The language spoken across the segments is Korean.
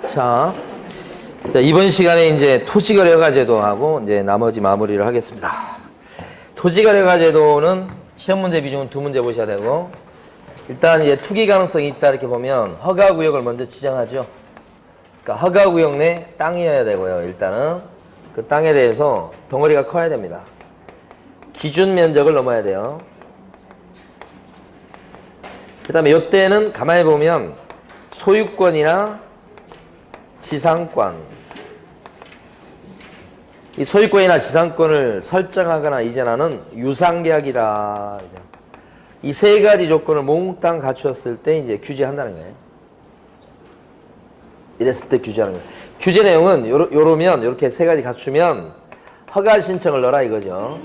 자, 이번 시간에 이제 토지거래가제도하고 이제 나머지 마무리를 하겠습니다. 토지거래가제도는 시험 문제 비중은 2문제 보셔야 되고, 일단 이제 투기 가능성이 있다 이렇게 보면 허가구역을 먼저 지정하죠. 그러니까 허가구역 내 땅이어야 되고요. 일단은 그 땅에 대해서 덩어리가 커야 됩니다. 기준 면적을 넘어야 돼요. 그 다음에 이때는 가만히 보면 소유권이나 지상권, 이 소유권이나 지상권을 설정하거나 이전하는 유상계약이다. 이 세 가지 조건을 몽땅 갖추었을 때 이제 규제한다는 거예요. 이랬을 때 규제하는 거예요. 규제 내용은 요러면 이렇게 세 가지 갖추면 허가 신청을 넣어라 이거죠.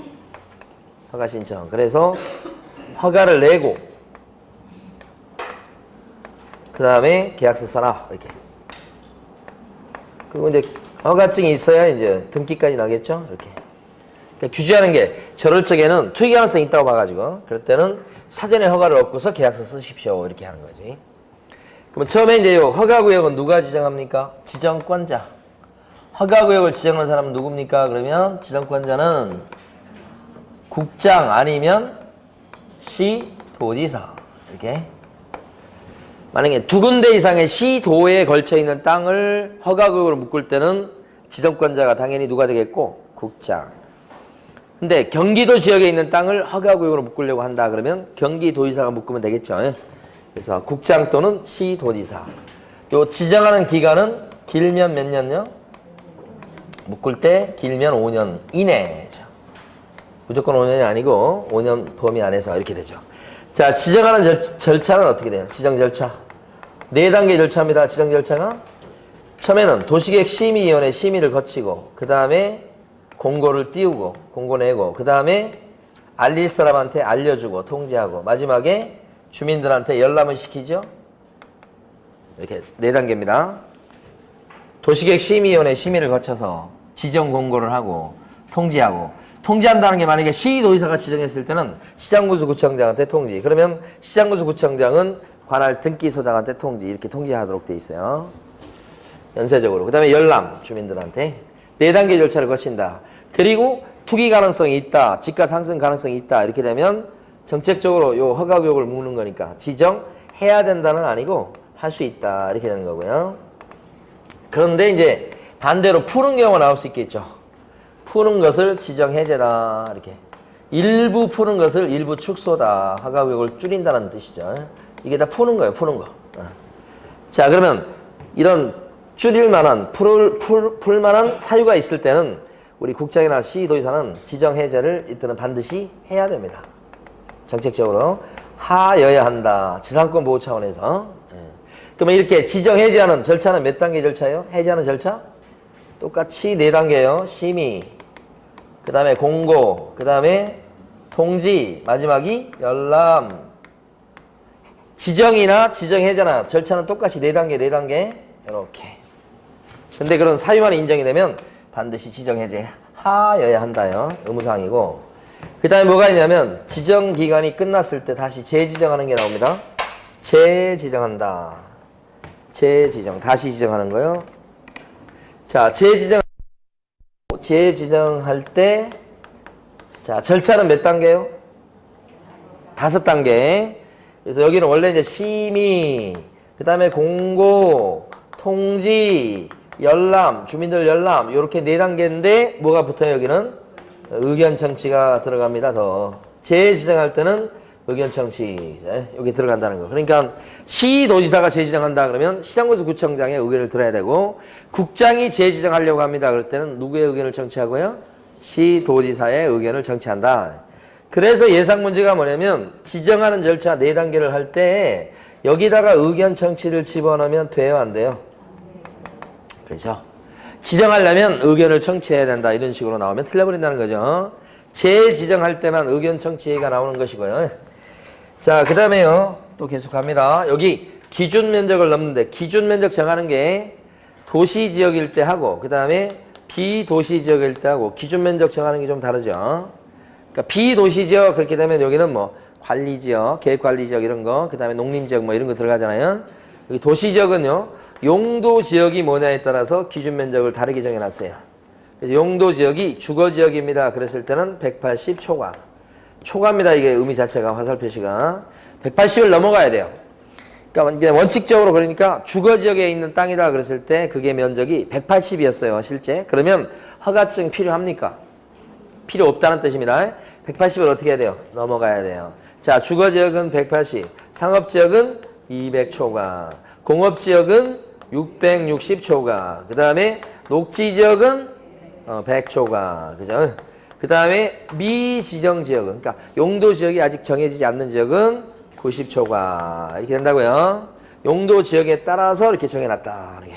허가 신청. 그래서 허가를 내고 그 다음에 계약서 써라 이렇게. 그리고 이제 허가증이 있어야 이제 등기까지 나겠죠. 이렇게. 그러니까 규제하는 게 저럴 적에는 투기 가능성이 있다고 봐가지고 그럴 때는 사전에 허가를 얻고서 계약서 쓰십시오 이렇게 하는 거지. 그럼 처음에 이제 허가구역은 누가 지정합니까? 지정권자. 허가구역을 지정한 사람은 누굽니까? 그러면 지정권자는 국장 아니면 시도지사 이렇게. 만약에 2군데 이상의 시도에 걸쳐 있는 땅을 허가구역으로 묶을 때는 지정권자가 당연히 누가 되겠고? 국장. 근데 경기도 지역에 있는 땅을 허가구역으로 묶으려고 한다 그러면 경기도지사가 묶으면 되겠죠. 그래서 국장 또는 시도지사. 요 지정하는 기간은 길면 몇 년요? 묶을 때 길면 5년 이내죠. 무조건 5년이 아니고 5년 범위 안에서 이렇게 되죠. 자, 지정하는 절차는 어떻게 돼요? 지정 절차. 4단계 절차입니다. 지정 절차가. 처음에는 도시계획심의위원회 심의를 거치고 그 다음에 공고를 띄우고 공고 내고 그 다음에 알릴 사람한테 알려주고 통지하고 마지막에 주민들한테 열람을 시키죠. 이렇게 4단계입니다. 도시계획심의위원회 심의를 거쳐서 지정 공고를 하고 통지하고 통지한다는 게 만약에 시도지사가 지정했을 때는 시장군수구청장한테 통지. 그러면 시장군수구청장은 관할 등기소장한테 통지. 이렇게 통지하도록 돼 있어요. 연쇄적으로. 그 다음에 열람 주민들한테 4단계 절차를 거친다. 그리고 투기 가능성이 있다. 지가 상승 가능성이 있다. 이렇게 되면 정책적으로 요 허가구역을 묶는 거니까 지정해야 된다는 아니고 할 수 있다. 이렇게 되는 거고요. 그런데 이제 반대로 푸는 경우가 나올 수 있겠죠. 푸는 것을 지정해제다. 이렇게. 일부 푸는 것을 일부 축소다. 허가구역을 줄인다는 뜻이죠. 이게 다 푸는 거예요. 푸는 거. 자, 그러면 이런 줄일 만한, 풀 만한 사유가 있을 때는 우리 국장이나 시도지사는 지정해제를 이때는 반드시 해야 됩니다. 정책적으로 하여야 한다. 지상권 보호 차원에서. 그러면 이렇게 지정해제하는 절차는 몇 단계 절차예요? 해제하는 절차? 똑같이 4단계예요. 심의, 그 다음에 공고, 그 다음에 통지, 마지막이 열람. 지정이나 지정해제나 절차는 똑같이 4단계, 4단계. 이렇게. 근데 그런 사유만 인정이 되면 반드시 지정해제 하여야 한다요. 의무사항이고. 그 다음에 뭐가 있냐면 지정기간이 끝났을 때 다시 재지정하는 게 나옵니다. 재지정한다. 재지정. 다시 지정하는 거요. 자, 재지정할 때, 자, 절차는 몇 단계요? 5단계. 그래서 여기는 원래 이제 심의, 그 다음에 공고, 통지, 열람, 주민들 열람, 이렇게 4단계인데, 뭐가 붙어요, 여기는? 의견 청취가 들어갑니다, 더. 재지정할 때는 의견 청취, 여기 들어간다는 거. 그러니까 시도지사가 재지정한다 그러면 시장군수구청장의 의견을 들어야 되고, 국장이 재지정하려고 합니다. 그럴 때는 누구의 의견을 청취하고요? 시도지사의 의견을 청취한다. 그래서 예상 문제가 뭐냐면 지정하는 절차 4단계를 할 때 여기다가 의견 청취를 집어넣으면 돼요, 안 돼요? 그렇죠? 지정하려면 의견을 청취해야 된다. 이런 식으로 나오면 틀려버린다는 거죠. 재지정할 때만 의견 청취가 나오는 것이고요. 자, 그 다음에요. 또 계속합니다. 여기 기준 면적을 넘는데 기준 면적 정하는 게 도시지역일 때 하고 그 다음에 비도시지역일 때 하고 기준 면적 정하는 게 좀 다르죠. 그러니까 비도시지역 그렇게 되면 여기는 뭐 관리지역, 계획관리지역 이런 거, 그 다음에 농림지역 뭐 이런 거 들어가잖아요. 여기 도시지역은요, 용도 지역이 뭐냐에 따라서 기준 면적을 다르게 정해놨어요. 그래서 용도 지역이 주거 지역입니다. 그랬을 때는 180 초과. 초과입니다. 이게 의미 자체가 화살 표시가 180을 넘어가야 돼요. 그러니까 원칙적으로 그러니까 주거 지역에 있는 땅이다 그랬을 때 그게 면적이 180이었어요. 실제. 그러면 허가증 필요합니까? 필요 없다는 뜻입니다. 180을 어떻게 해야 돼요? 넘어가야 돼요. 자, 주거 지역은 180, 상업 지역은 200 초과, 공업 지역은 660 초과, 그 다음에 녹지 지역은 100 초과, 그죠? 그 다음에 미지정 지역은, 그러니까 용도 지역이 아직 정해지지 않는 지역은 90 초과 이렇게 된다고요. 용도 지역에 따라서 이렇게 정해놨다. 이렇게.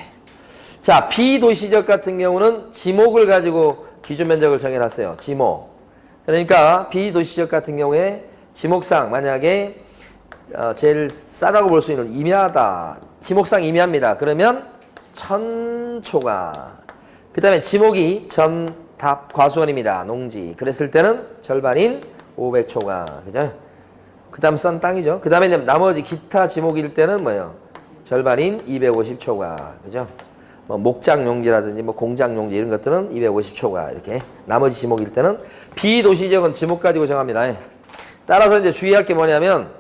자, 비도시지역 같은 경우는 지목을 가지고 기준 면적을 정해놨어요. 지목. 그러니까 비도시지역 같은 경우에 지목상 만약에 제일 싸다고 볼 수 있는 임야다. 지목상 임야입니다. 그러면 1000초가. 그 다음에 지목이 전답 과수원입니다. 농지. 그랬을 때는 절반인 500초가. 그죠? 그 다음 싼 땅이죠. 그 다음에 나머지 기타 지목일 때는 뭐예요? 절반인 250초가. 그죠? 뭐 목장용지라든지 뭐 공장용지 이런 것들은 250초가 이렇게. 나머지 지목일 때는 비도시지역은 지목 가지고 정합니다. 따라서 이제 주의할 게 뭐냐면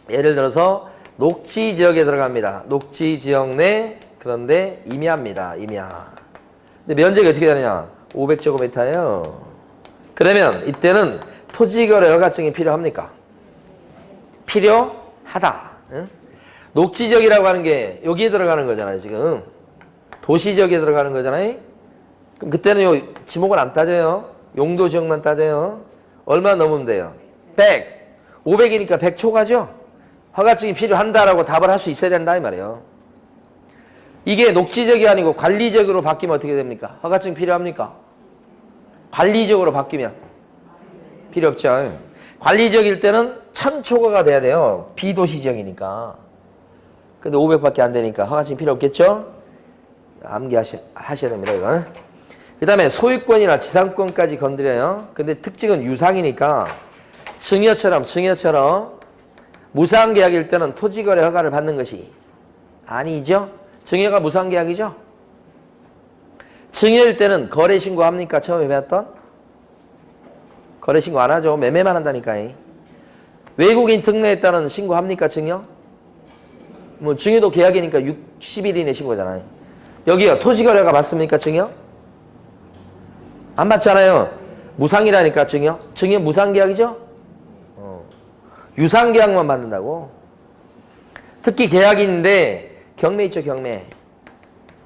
예를 들어서 녹지 지역에 들어갑니다. 녹지 지역 내 그런데 임야입니다. 임야. 근데 면적이 어떻게 되느냐? 500제곱미터예요. 그러면 이때는 토지거래 허가증이 필요합니까? 필요하다. 응? 녹지 지역이라고 하는 게 여기에 들어가는 거잖아요. 지금 도시 지역에 들어가는 거잖아요. 그럼 그때는 요 지목을 안 따져요. 용도 지역만 따져요. 얼마 넘으면 돼요? 100. 500이니까 100초가죠? 허가증이 필요한다라고 답을 할 수 있어야 된다 이 말이에요. 이게 녹지적이 아니고 관리적으로 바뀌면 어떻게 됩니까? 허가증 필요합니까? 관리적으로 바뀌면 필요 없죠. 관리적일 때는 1000초가가 돼야 돼요. 비도시 지역이니까. 근데 500밖에 안 되니까 허가증 필요 없겠죠? 암기하셔야 됩니다. 이건. 그 다음에 소유권이나 지상권까지 건드려요. 근데 특징은 유상이니까 증여처럼 무상계약일 때는 토지거래 허가를 받는 것이 아니죠. 증여가 무상계약이죠. 증여일 때는 거래신고합니까? 처음에 배웠던? 거래신고 안 하죠. 매매만 한다니까. 외국인 특례에 따른 신고합니까? 증여? 뭐 증여도 계약이니까 60일 이내 신고잖아요. 여기요. 토지거래가 받습니까? 증여? 안 받잖아요. 무상이라니까 증여. 증여 무상계약이죠? 유상계약만 받는다고. 특히 계약인데 경매 있죠. 경매.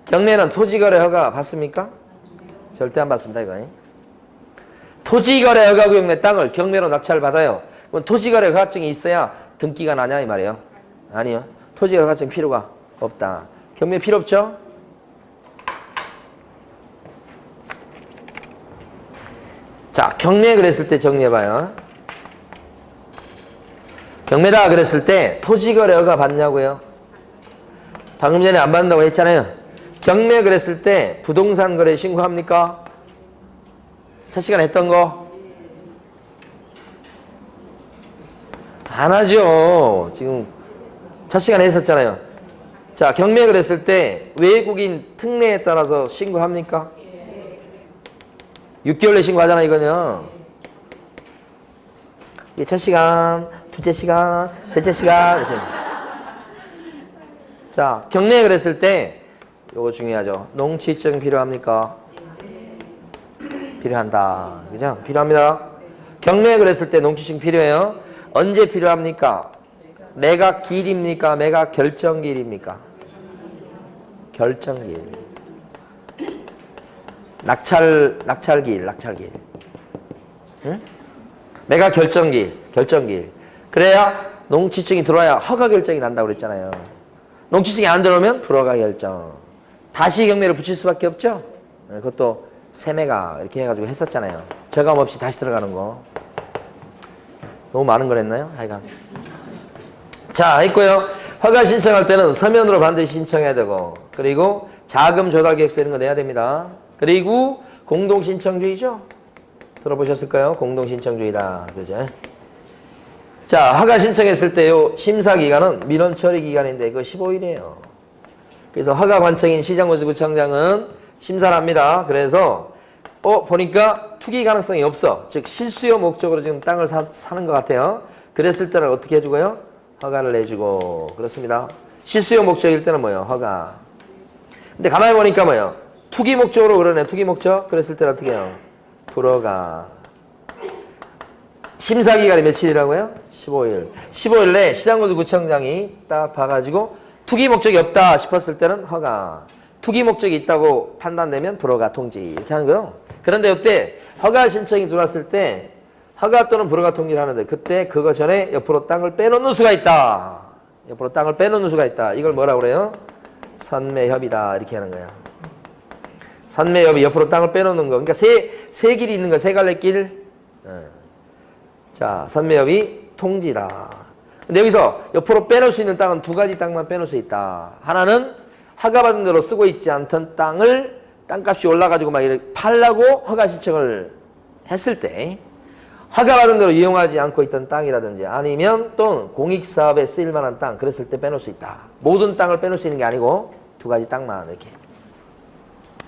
경매는 토지거래 허가 받습니까? 절대 안 받습니다. 이거. 토지거래 허가 구역 내 땅을 경매로 낙찰받아요. 그럼 토지거래 허가증이 있어야 등기가 나냐 이 말이에요. 아니요. 토지거래 허가증 필요가 없다. 경매 필요 없죠? 자, 경매 그랬을 때 정리해봐요. 경매다 그랬을 때 토지거래 허가 받냐고요? 방금 전에 안 받는다고 했잖아요. 경매 그랬을 때 부동산 거래 신고합니까? 첫 시간에 했던 거? 안 하죠. 지금 첫 시간에 했었잖아요. 자, 경매 그랬을 때 외국인 특례에 따라서 신고합니까? 6개월에 신고하잖아 이거는. 이게 첫 시간, 둘째 시간, 셋째 시간 이렇게. 자, 경매 그랬을 때 요거 중요하죠. 농취증 필요합니까? 필요한다. 그죠? 필요합니다. 경매 그랬을 때 농취증 필요해요. 언제 필요합니까? 매각 기일입니까? 매각 결정기일입니까? 결정기일. 낙찰기일. 응? 매각 결정기일. 그래야 농취증이 들어와야 허가 결정이 난다고 그랬잖아요. 농취증이 안 들어오면 불허가 결정. 다시 경매를 붙일 수밖에 없죠. 그것도 세매가 이렇게 해가지고 했었잖아요. 저감 없이 다시 들어가는 거. 너무 많은 걸 했나요? 하여간. 자, 했고요. 허가 신청할 때는 서면으로 반드시 신청해야 되고, 그리고 자금 조달 계획서 이런 거 내야 됩니다. 그리고 공동신청주의죠? 들어보셨을까요? 공동신청주의다. 그죠? 자, 허가 신청했을 때 요 심사기간은 민원 처리 기간인데 그거 15일이에요. 그래서 허가관청인 시장군수구청장은 심사를 합니다. 그래서 보니까 투기 가능성이 없어. 즉 실수요 목적으로 지금 땅을 사는 것 같아요. 그랬을 때는 어떻게 해주고요? 허가를 내주고. 그렇습니다. 실수요 목적일 때는 뭐예요? 허가. 근데 가만히 보니까 뭐예요? 투기 목적으로 그러네. 투기 목적. 그랬을 때는 어떻게 해요? 불허가. 심사 기간이 며칠이라고요? 15일. 15일 내에 시장군수구청장이 딱 봐가지고 투기 목적이 없다 싶었을 때는 허가. 투기 목적이 있다고 판단되면 불허가 통지. 이렇게 하는 거예요. 그런데 이때 허가 신청이 들어왔을 때 허가 또는 불허가 통지를 하는데 그때 그거 전에 옆으로 땅을 빼놓는 수가 있다. 옆으로 땅을 빼놓는 수가 있다. 이걸 뭐라고 그래요? 선매협이다. 이렇게 하는 거야. 선매협이 옆으로 땅을 빼놓는 거. 그러니까 세 길이 있는 거. 세 갈래 길. 자, 선매협이 통지다. 근데 여기서 옆으로 빼놓을 수 있는 땅은 두 가지 땅만 빼놓을 수 있다. 하나는 허가받은 대로 쓰고 있지 않던 땅을 땅값이 올라가지고 막 이렇게 팔라고 허가 신청을 했을 때 허가받은 대로 이용하지 않고 있던 땅이라든지 아니면 또 공익사업에 쓰일 만한 땅 그랬을 때 빼놓을 수 있다. 모든 땅을 빼놓을 수 있는 게 아니고 두 가지 땅만 이렇게.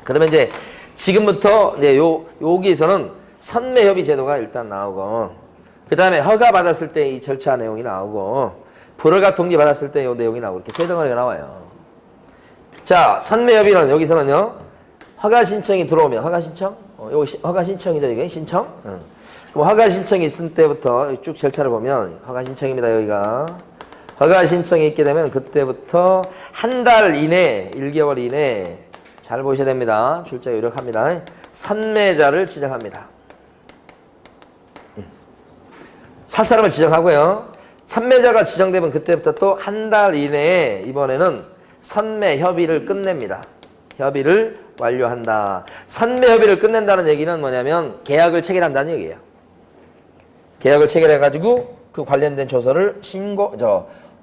그러면 이제 지금부터 이제 여기에서는 선매협의 제도가 일단 나오고 그 다음에 허가받았을 때 이 절차 내용이 나오고 불허가 통지 받았을 때 이 내용이 나오고 이렇게 세 덩어리가 나와요. 자, 선매협의는 여기서는요. 허가 신청이 들어오면 허가 신청? 여기 허가 신청이죠, 이게 신청? 그럼 허가 신청이 있을 때부터 쭉 절차를 보면 허가 신청입니다, 여기가. 허가 신청이 있게 되면 그때부터 한 달 이내, 1개월 이내 잘 보셔야 됩니다. 출제 요력합니다. 선매자를 지정합니다. 살 사람을 지정하고요. 선매자가 지정되면 그때부터 또 한 달 이내에 이번에는 선매 협의를 끝냅니다. 협의를 완료한다. 선매 협의를 끝낸다는 얘기는 뭐냐면 계약을 체결한다는 얘기예요. 계약을 체결해가지고 그 관련된 조서를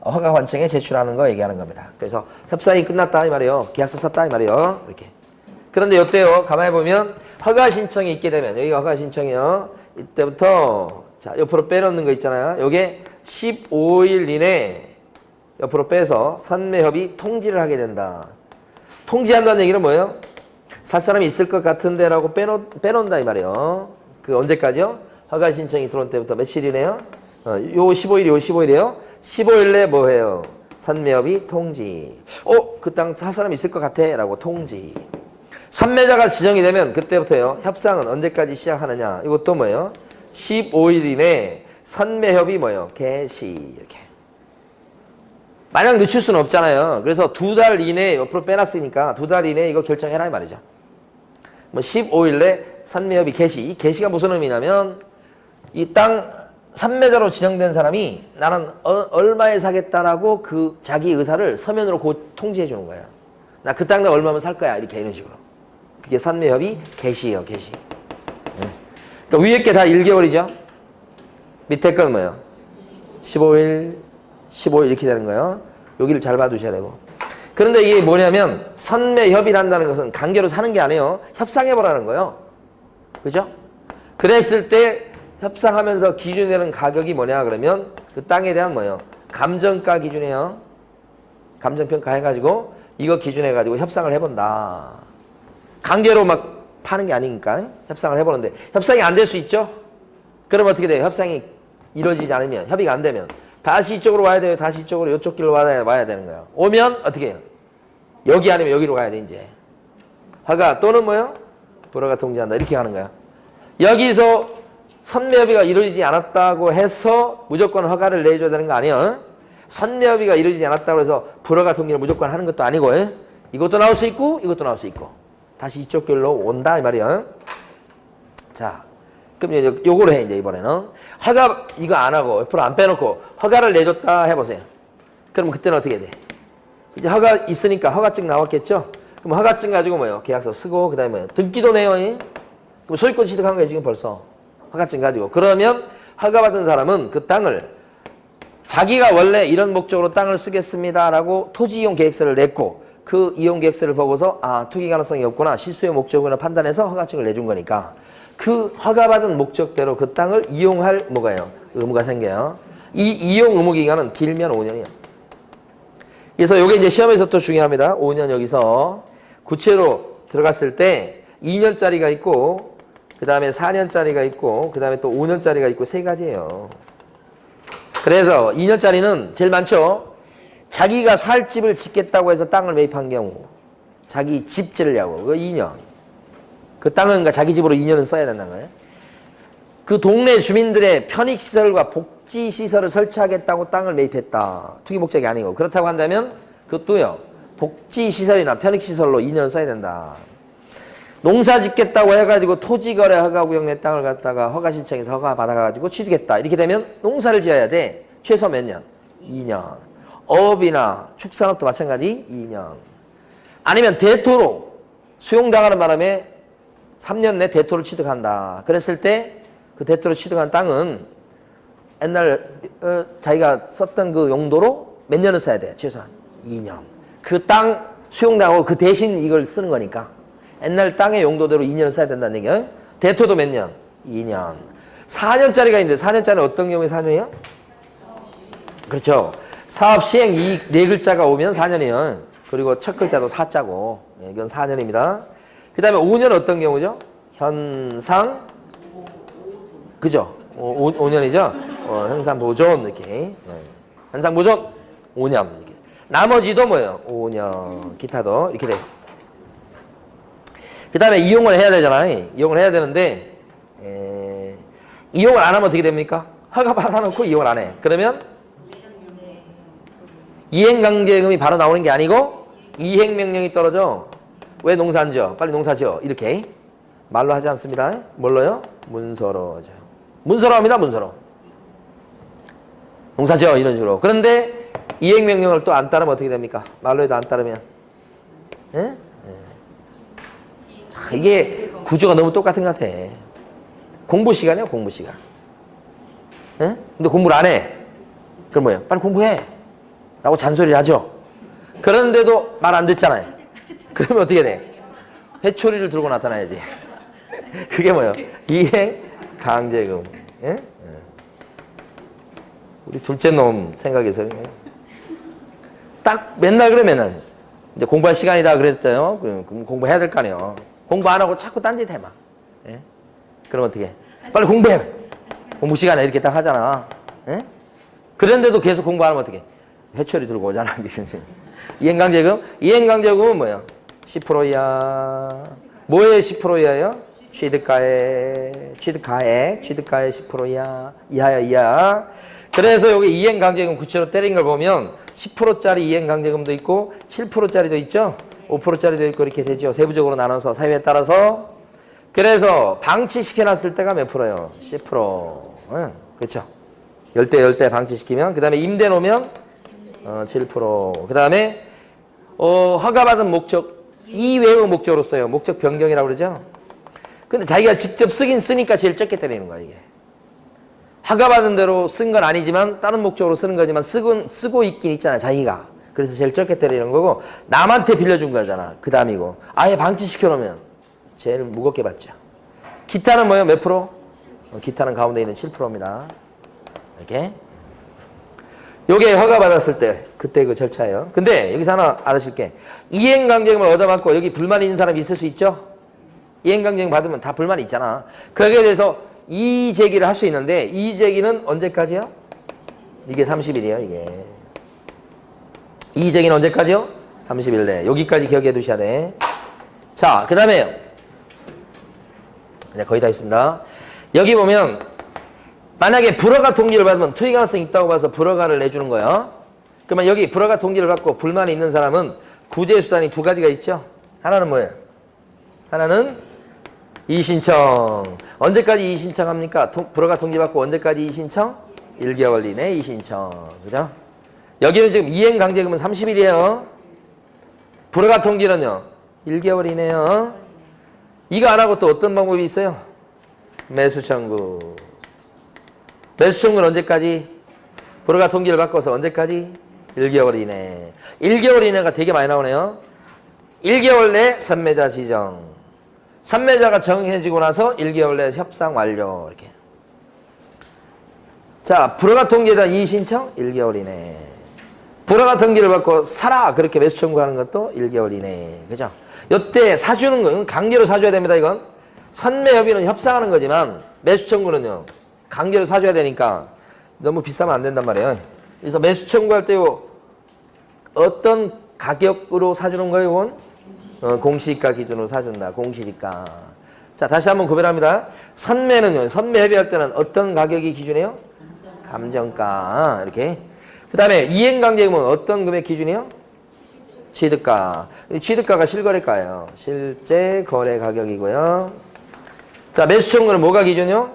허가관청에 제출하는 거 얘기하는 겁니다. 그래서 협상이 끝났다 이 말이에요. 계약서 썼다 이 말이에요. 이렇게. 그런데 이때요. 가만히 보면 허가 신청이 있게 되면 여기가 허가 신청이요. 이때부터 자 옆으로 빼놓는 거 있잖아요. 요게 15일 이내 옆으로 빼서 선매협의 통지를 하게 된다. 통지한다는 얘기는 뭐예요? 살 사람이 있을 것 같은데 라고 빼놓는다 이 말이에요. 그 언제까지요? 허가 신청이 들어온 때부터 며칠이네요? 요 15일이에요? 15일 내에 뭐 해요? 선매협의 통지. 그 땅 살 사람이 있을 것 같아 라고 통지. 선매자가 지정이 되면 그때부터요. 협상은 언제까지 시작하느냐? 이것도 뭐예요? 15일 이내 선매협의 뭐예요? 개시. 이렇게. 마냥 늦출 수는 없잖아요. 그래서 2달 이내에 옆으로 빼놨으니까 2달 이내에 이거 결정해라 이 말이죠. 뭐 15일 내 선매협의 개시. 이 개시가 무슨 의미냐면 이 땅 선매자로 지정된 사람이 나는 얼마에 사겠다라고 그 자기 의사를 서면으로 통지해 주는 거예요. 나 그 땅에 얼마면 살 거야. 이렇게 이런 식으로. 그게 선매협의 개시예요. 개시. 그러니까 위에 게 다 1개월이죠. 밑에 건 뭐예요? 15일 이렇게 되는 거예요. 여기를 잘 봐두셔야 되고. 그런데 이게 뭐냐면 선매협의란다는 것은 강제로 사는 게 아니에요. 협상해보라는 거예요. 그죠? 그랬을 때 협상하면서 기준되는 가격이 뭐냐 그러면 그 땅에 대한 뭐예요? 감정가 기준이에요. 감정평가 해가지고 이거 기준해가지고 협상을 해본다. 강제로 막 파는 게 아니니까 협상을 해보는데 협상이 안 될 수 있죠? 그럼 어떻게 돼요? 협상이 이루어지지 않으면 협의가 안 되면 다시 이쪽으로 와야 돼요. 다시 이쪽으로 이쪽 길로 와야 되는 거예요. 오면 어떻게 해요? 여기 아니면 여기로 가야 돼 이제. 허가 또는 뭐요? 불허가 통지한다. 이렇게 하는 거야. 여기서 선매협의가 이루어지지 않았다고 해서 무조건 허가를 내줘야 되는 거 아니에요? 선매협의가 이루어지지 않았다고 해서 불허가 통지를 무조건 하는 것도 아니고 이것도 나올 수 있고 이것도 나올 수 있고 다시 이쪽 길로 온다 이 말이야. 자, 그럼 이제 요거를 해 이제 이번에는 허가 이거 안 하고 옆으로 안 빼놓고 허가를 내줬다 해보세요. 그럼 그때는 어떻게 돼? 이제 허가 있으니까 허가증 나왔겠죠? 그럼 허가증 가지고 뭐예요? 계약서 쓰고 그다음에 뭐예요? 등기도 내요. 그럼 소유권 취득한 거예요 지금 벌써 허가증 가지고. 그러면 허가받은 사람은 그 땅을 자기가 원래 이런 목적으로 땅을 쓰겠습니다라고 토지 이용 계획서를 냈고. 그 이용 계획서를 보고서 투기 가능성이 없구나 실수의 목적으로 판단해서 허가증을 내준 거니까 그 허가받은 목적대로 그 땅을 이용할 뭐가요? 의무가 생겨요. 이 이용 의무 기간은 길면 5년이에요. 그래서 요게 이제 시험에서 또 중요합니다. 5년 여기서 구체로 들어갔을 때 2년짜리가 있고 그 다음에 4년짜리가 있고 그 다음에 또 5년짜리가 있고 세 가지예요. 그래서 2년짜리는 제일 많죠. 자기가 살 집을 짓겠다고 해서 땅을 매입한 경우 자기 집 지으려고 그거 2년. 그 땅은 그러니까 자기 집으로 2년은 써야 된다는 거예요. 그 동네 주민들의 편익시설과 복지시설을 설치하겠다고 땅을 매입했다. 투기 목적이 아니고. 그렇다고 한다면 그것도요. 복지시설이나 편익시설로 2년을 써야 된다. 농사 짓겠다고 해가지고 토지거래 허가구역 내 땅을 갖다가 허가 신청해서 허가 받아가지고 취득했다. 이렇게 되면 농사를 지어야 돼. 최소 몇 년? 2년. 어업이나 축산업도 마찬가지 2년. 아니면 대토로 수용당하는 바람에 3년 내 대토를 취득한다. 그랬을 때 그 대토로 취득한 땅은 옛날 자기가 썼던 그 용도로 몇 년을 써야 돼? 최소한 2년. 그 땅 수용당하고 그 대신 이걸 쓰는 거니까 옛날 땅의 용도대로 2년을 써야 된다는 얘기야. 대토도 몇 년? 2년. 4년짜리가 있는데 4년짜리는 어떤 경우에 4년이야? 그렇죠. 사업 시행 이익 네 글자가 오면 4년이에요. 그리고 첫 글자도 4자고 이건 4년입니다. 그 다음에 5년 어떤 경우죠? 현상 그죠? 5년이죠? 현상 보존 이렇게 현상 보존 5년 이렇게. 나머지도 뭐예요? 5년 기타도 이렇게 돼. 그 다음에 이용을 해야 되잖아요. 이용을 해야 되는데 이용을 안 하면 어떻게 됩니까? 허가 받아놓고 이용을 안 해. 그러면 이행강제금이 바로 나오는 게 아니고 이행명령이 떨어져. 왜 농사 안 지어? 빨리 농사 지어. 이렇게 말로 하지 않습니다. 뭘로요? 문서로. 문서로 합니다. 문서로. 농사 지어. 이런 식으로. 그런데 이행명령을 또 안 따르면 어떻게 됩니까? 말로 해도 안 따르면. 예? 자, 이게 구조가 너무 똑같은 것 같아. 공부 시간이야. 공부 시간. 예? 근데 공부를 안 해. 그럼 뭐예요? 빨리 공부해. 라고 잔소리를 하죠. 그런데도 말 안 듣잖아요. 그러면 어떻게 돼? 회초리를 들고 나타나야지. 그게 뭐예요? 이행 강제금. 예? 우리 둘째 놈 생각해서 딱 맨날 그래 맨날. 이제 공부할 시간이다 그랬잖아요. 그럼 공부해야 될 거 아니에요. 공부 안 하고 자꾸 딴짓 해 막. 예? 그럼 어떻게? 빨리 공부해. 공부 시간에 이렇게 딱 하잖아. 예? 그런데도 계속 공부 안 하면 어떻게? 회초리 들고 오잖아. 이행강제금? 이행강제금은 뭐예요? 10%야. 뭐의 10%야요? 취득가액 10%야. 이하야, 이하. 그래서 여기 이행강제금 구체로 때린 걸 보면 10%짜리 이행강제금도 있고 7%짜리도 있죠? 5%짜리도 있고 이렇게 되죠. 세부적으로 나눠서 사유에 따라서. 그래서 방치시켜놨을 때가 몇 프로예요? 10%. 응, 그렇죠. 10대 방치시키면. 그 다음에 임대 놓으면 7%. 그 다음에 허가받은 목적 이외의 목적으로 써요. 목적 변경이라고 그러죠. 근데 자기가 직접 쓰긴 쓰니까 제일 적게 때리는 거야 이게. 허가받은 대로 쓴 건 아니지만 다른 목적으로 쓰는 거지만 쓰고 있긴 있잖아요 자기가. 그래서 제일 적게 때리는 거고 남한테 빌려준 거잖아. 그 다음이고 아예 방치시켜 놓으면 제일 무겁게 받죠. 기타는 뭐예요? 몇 프로? 기타는 가운데 있는 7%입니다. 이렇게. 요게 허가받았을 때 그때 그 절차예요. 근데 여기서 하나 알으실 게 이행강제금을 얻어맞고 여기 불만이 있는 사람이 있을 수 있죠? 이행강제금 받으면 다 불만이 있잖아. 거기에 대해서 이의제기를 할 수 있는데 이의제기는 언제까지요? 이게 30일이에요 이게. 이의제기는 언제까지요? 30일 내. 여기까지 기억해 두셔야 돼. 자, 그 다음에 네, 거의 다 있습니다. 여기 보면 만약에 불허가 통지를 받으면 투기 가능성이 있다고 봐서 불허가를 내주는 거예요. 그러면 여기 불허가 통지를 받고 불만이 있는 사람은 구제 수단이 두 가지가 있죠. 하나는 뭐예요? 하나는 이의신청. 언제까지 이의신청합니까? 불허가 통지 받고 언제까지 이의신청? 1개월 이내 이의신청. 그죠? 여기는 지금 이행강제금은 30일이에요. 불허가 통지는요? 1개월 이내요. 이거 안 하고 또 어떤 방법이 있어요? 매수청구. 매수청구는 언제까지? 불허가 통지를 바꿔서 언제까지? 1개월 이내. 1개월 이내가 되게 많이 나오네요. 1개월 내 선매자 지정. 선매자가 정해지고 나서 1개월 내 협상 완료. 이렇게. 자, 불허가 통지에 대한 이의신청? 1개월 이내. 불허가등기를 받고 사라 그렇게 매수 청구하는 것도 1개월 이내. 그죠? 이때 사주는 거, 이건 강제로 사줘야 됩니다. 이건 선매협의는 협상하는 거지만 매수 청구는요 강제로 사줘야 되니까 너무 비싸면 안 된단 말이에요. 그래서 매수 청구할 때 어떤 가격으로 사주는 거예요? 이건 공시지가 기준으로 사준다. 공시지가. 자, 다시 한번 구별합니다. 선매는요, 선매 협의할 때는 어떤 가격이 기준이에요? 감정가. 이렇게. 그 다음에 이행강제금은 어떤 금액 기준이에요? 취득가. 취득가가 실거래가예요. 실제 거래 가격이고요. 자, 매수 청구는 뭐가 기준이요?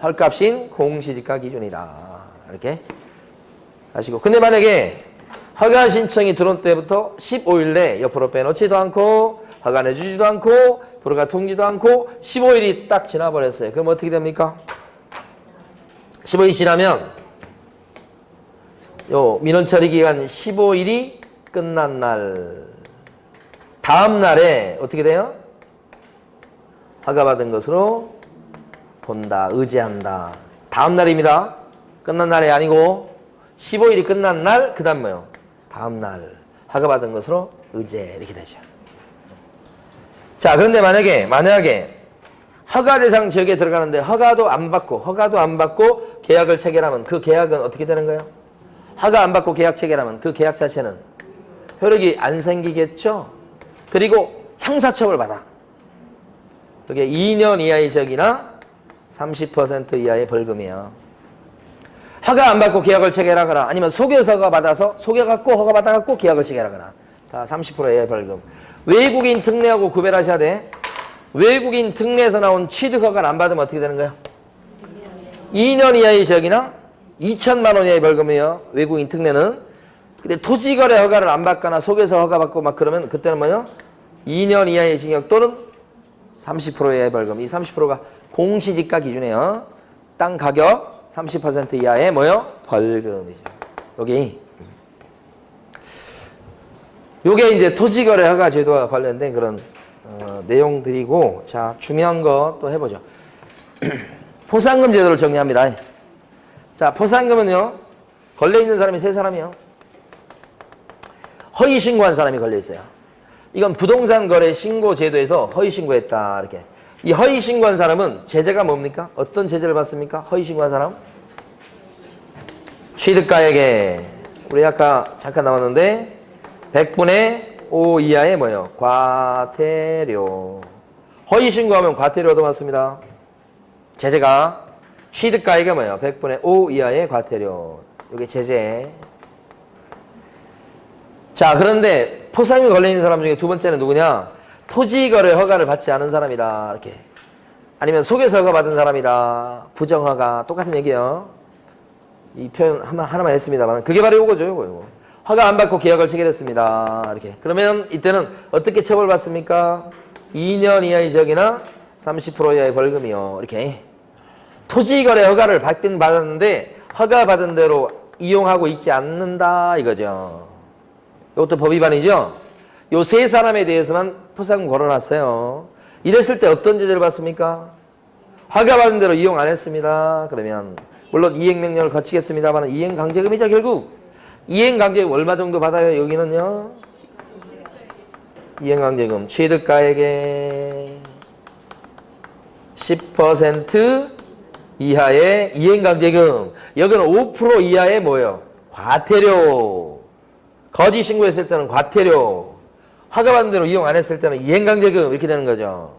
헐값인 공시지가 기준이다. 이렇게 하시고. 근데 만약에 허가 신청이 들어온 때부터 15일 내 옆으로 빼놓지도 않고 허가 내주지도 않고 불허가 통지도 않고 15일이 딱 지나버렸어요. 그럼 어떻게 됩니까? 15일이 지나면 요 민원 처리 기간 15일이 끝난 날 다음 날에 어떻게 돼요? 허가받은 것으로 본다. 의제한다. 다음 날입니다. 끝난 날이 아니고 15일이 끝난 날 그 다음 뭐요? 다음 날 허가받은 것으로 의제 이렇게 되죠. 자, 그런데 만약에 허가 대상 지역에 들어가는데 허가도 안 받고 계약을 체결하면 그 계약은 어떻게 되는 거예요? 허가 안 받고 계약 체결하면 그 계약 자체는 효력이 안 생기겠죠? 그리고 형사처벌 받아. 그게 2년 이하의 지역이나 30% 이하의 벌금이에요. 허가 안 받고 계약을 체결하거나 아니면 속여서 허가 받아서 속여갖고 허가 받아갖고 계약을 체결하거나 다 30% 이하의 벌금. 외국인 특례하고 구별하셔야 돼. 외국인 특례에서 나온 취득 허가를 안 받으면 어떻게 되는 거예요? 2년 이하의 지역이나 2천만 원 이하의 벌금이에요. 외국인 특례는. 근데 토지거래 허가를 안 받거나 속여서 허가 받고 막 그러면 그때는 뭐예요? 2년 이하의 징역 또는 30% 이하의 벌금. 이 30%가 공시지가 기준이에요. 땅 가격 30% 이하의 뭐요? 벌금이죠. 요게 이제 토지거래 허가 제도와 관련된 그런 내용들이고, 자, 중요한 거 또 해보죠. 포상금 제도를 정리합니다. 자, 포상금은요, 걸려있는 사람이 세 사람이요. 허위 신고한 사람이 걸려있어요. 이건 부동산 거래 신고 제도에서 허위 신고했다. 이렇게. 이 허위 신고한 사람은 제재가 뭡니까? 어떤 제재를 받습니까? 허위 신고한 사람? 취득가액에, 우리 아까 잠깐 나왔는데, 100분의 5 이하의 뭐예요? 과태료. 허위 신고하면 과태료 얻어맞습니다. 제재가 취득가액이 뭐예요? 100분의 5 이하의 과태료. 이게 제재. 자, 그런데 포상금이 걸려있는 사람 중에 두 번째는 누구냐? 토지거래 허가를 받지 않은 사람이다. 이렇게. 아니면 속여서 허가 받은 사람이다. 부정허가. 똑같은 얘기예요. 이 표현 하나만 했습니다만 그게 바로 요거죠. 요거. 허가 안 받고 계약을 체결했습니다. 이렇게. 그러면 이때는 어떻게 처벌받습니까? 2년 이하의 지역이나 30% 이하의 벌금이요. 이렇게. 토지거래 허가를 받긴 받았는데 허가 받은 대로 이용하고 있지 않는다 이거죠. 이것도 법 위반이죠. 요 세 사람에 대해서만 포상금 걸어놨어요. 이랬을 때 어떤 제재를 받습니까? 허가 받은 대로 이용 안 했습니다. 그러면 물론 이행명령을 거치겠습니다만 이행강제금이죠. 결국 이행강제금 얼마 정도 받아요? 여기는요. 이행강제금 취득가액의 10% 이하의 이행강제금. 여기는 5% 이하의 뭐예요? 과태료. 거짓 신고했을 때는 과태료. 허가받은 대로 이용 안 했을 때는 이행강제금 이렇게 되는 거죠.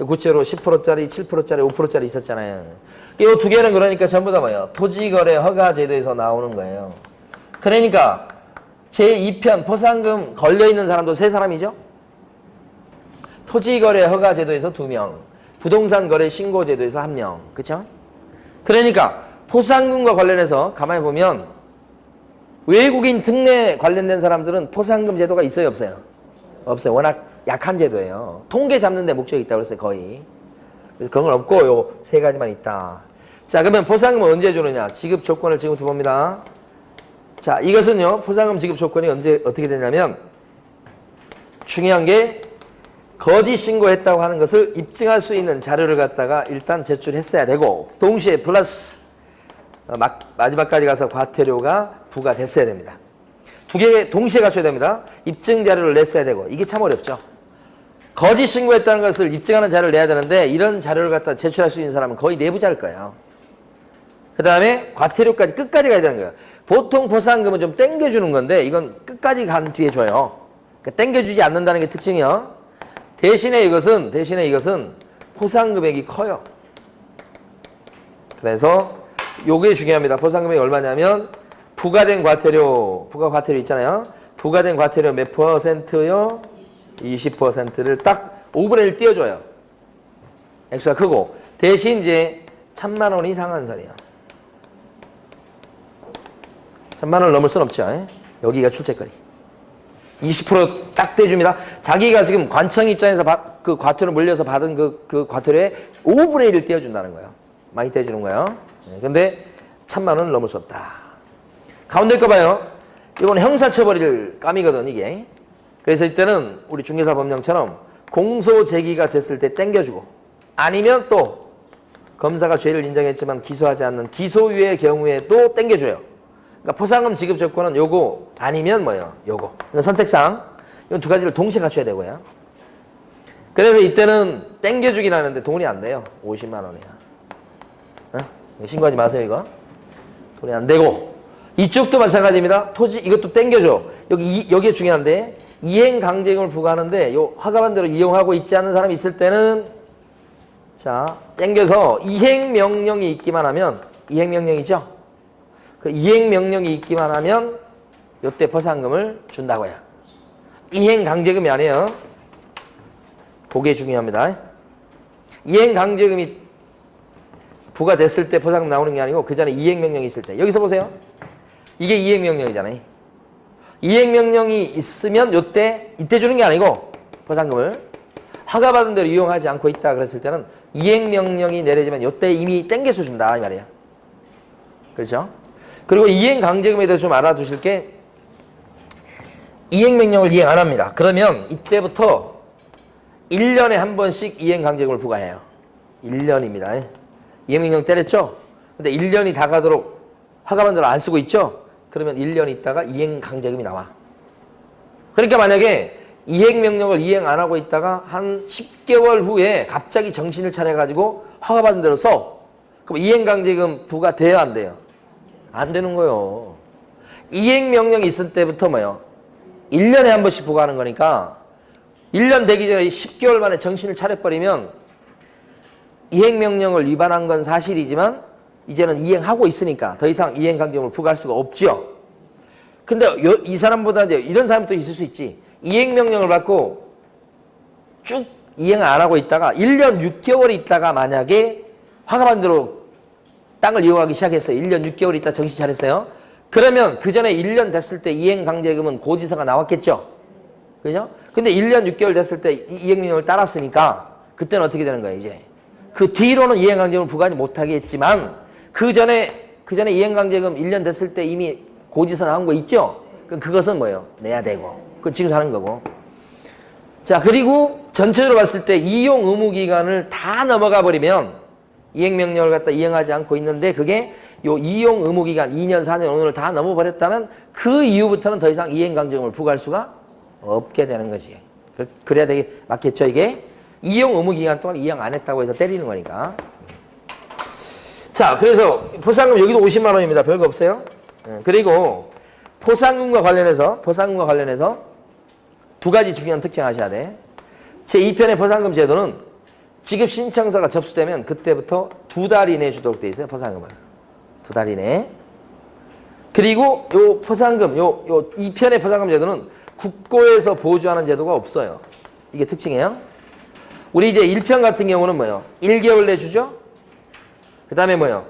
구체로 10%짜리, 7%짜리, 5%짜리 있었잖아요. 이 두 개는 그러니까 전부 다 뭐예요? 토지거래 허가제도에서 나오는 거예요. 그러니까 제2편 포상금 걸려있는 사람도 세 사람이죠? 토지거래 허가제도에서 2명, 부동산 거래 신고제도에서 1명. 그쵸? 그러니까 포상금과 관련해서 가만히 보면 외국인 특례 관련된 사람들은 포상금 제도가 있어요? 없어요? 없어요. 워낙 약한 제도예요. 통계 잡는 데 목적이 있다고 그랬어요. 거의. 그래서 그런 건 없고 요 세 가지만 있다. 자, 그러면 포상금은 언제 주느냐? 지급 조건을 지금부터 봅니다. 자, 이것은요. 포상금 지급 조건이 언제 어떻게 되냐면 중요한 게 거짓 신고했다고 하는 것을 입증할 수 있는 자료를 갖다가 일단 제출했어야 되고 동시에 플러스 마지막까지 가서 과태료가 부과됐어야 됩니다. 두 개 동시에 갖춰야 됩니다. 입증 자료를 냈어야 되고 이게 참 어렵죠. 거짓 신고했다는 것을 입증하는 자료를 내야 되는데 이런 자료를 갖다 제출할 수 있는 사람은 거의 내부자일 거예요. 그 다음에 과태료까지 끝까지 가야 되는 거예요. 보통 포상금은 좀 땡겨주는 건데 이건 끝까지 간 뒤에 줘요. 그러니까 땡겨주지 않는다는 게 특징이요. 대신에 이것은 포상 금액이 커요. 그래서 요게 중요합니다. 포상 금액이 얼마냐면 부과된 과태료, 부가 과태료 있잖아요. 부과된 과태료 몇 퍼센트요? 20%를 딱 5분의 1 띄워줘요. 액수가 크고 대신 이제 1,000만 원 이상한 선이요. 1,000만 원을 넘을 순 없죠. 여기가 출제거리. 20% 딱 떼줍니다. 자기가 지금 관청 입장에서 그 과태료 물려서 받은 그 과태료에 5분의 1을 떼어준다는 거예요. 많이 떼주는 거예요. 근데 1,000만 원을 넘을 수 없다. 가운데 거 봐요. 이건 형사처벌일 감이거든, 이게. 그래서 이때는 우리 중개사 법령처럼 공소 제기가 됐을 때 땡겨주고 아니면 또 검사가 죄를 인정했지만 기소하지 않는 기소유예 경우에 또 땡겨줘요. 그러니까 포상금 지급 조건은 요거 아니면 뭐예요? 요거. 그러니까 선택상 이건 두 가지를 동시에 갖춰야 되고요. 그래서 이때는 땡겨주긴 하는데 돈이 안 돼요. 50만 원이야. 어? 신고하지 마세요, 이거. 돈이 안 되고 이쪽도 마찬가지입니다. 토지 이것도 땡겨줘. 여기에 중요한데 이행 강제금을 부과하는데 요 허가한 대로 이용하고 있지 않는 사람이 있을 때는 자 땡겨서 이행 명령이 있기만 하면 이행 명령이죠. 그 이행 명령이 있기만 하면 요때 포상금을 준다고요. 이행 강제금이 아니에요. 그게 중요합니다. 이행 강제금이 부과됐을 때 포상금 나오는 게 아니고 그 전에 이행 명령이 있을 때. 여기서 보세요. 이게 이행 명령이잖아요. 이행 명령이 있으면 이때 주는 게 아니고 포상금을 허가받은 대로 이용하지 않고 있다 그랬을 때는 이행 명령이 내려지면 요때 이미 땡겨서 준다 이 말이에요. 그렇죠? 그리고 이행 강제금에 대해서 좀 알아두실 게 이행 명령을 이행 안 합니다. 그러면 이때부터 1년에 한 번씩 이행 강제금을 부과해요. 1년입니다. 이행 명령 때렸죠? 근데 1년이 다 가도록 허가받은 대로 안 쓰고 있죠? 그러면 1년 있다가 이행 강제금이 나와. 그러니까 만약에 이행 명령을 이행 안 하고 있다가 한 10개월 후에 갑자기 정신을 차려가지고 허가받은 대로 써. 그럼 이행 강제금 부과돼야 안 돼요? 안 되는 거예요. 이행 명령이 있을 때부터 뭐예요? 1년에 한 번씩 부과하는 거니까 1년 되기 전에 10개월 만에 정신을 차려버리면 이행 명령을 위반한 건 사실이지만 이제는 이행하고 있으니까 더 이상 이행 강제금을 부과할 수가 없죠. 근데 이 사람보다 이제 이런 사람도 있을 수 있지. 이행 명령을 받고 쭉 이행을 안 하고 있다가 1년 6개월이 있다가 만약에 허가받은 대로 땅을 이용하기 시작했어요. 1년 6개월 있다 정신 차렸어요. 그러면 그 전에 1년 됐을 때 이행 강제금은 고지서가 나왔겠죠. 그죠? 근데 1년 6개월 됐을 때 이행 명령을 따랐으니까 그때는 어떻게 되는 거예요, 이제? 그 뒤로는 이행 강제금을 부과하지 못하겠지만 그 전에 이행 강제금 1년 됐을 때 이미 고지서 나온 거 있죠? 그럼 그것은 뭐예요? 내야 되고. 그건 지금 사는 거고. 자, 그리고 전체적으로 봤을 때 이용 의무 기간을 다 넘어가 버리면 이행 명령을 갖다 이행하지 않고 있는데 그게 요 이용 의무 기간 2년, 4년, 5년을 다 넘어버렸다면 그 이후부터는 더 이상 이행 강제금을 부과할 수가 없게 되는 거지. 그래야 되게 맞겠죠, 이게? 이용 의무 기간 동안 이행 안 했다고 해서 때리는 거니까. 자, 그래서 포상금 여기도 50만 원입니다. 별거 없어요. 그리고 포상금과 관련해서 두 가지 중요한 특징 아셔야 돼. 제2편의 포상금 제도는 지급 신청서가 접수되면 그때부터 2달 이내에 주도록 돼 있어요. 포상금을. 2달 이내. 그리고 요 포상금, 요 2편의 포상금 제도는 국고에서 보조하는 제도가 없어요. 이게 특징이에요. 우리 이제 1편 같은 경우는 뭐예요? 1개월 내 주죠? 그 다음에 뭐예요?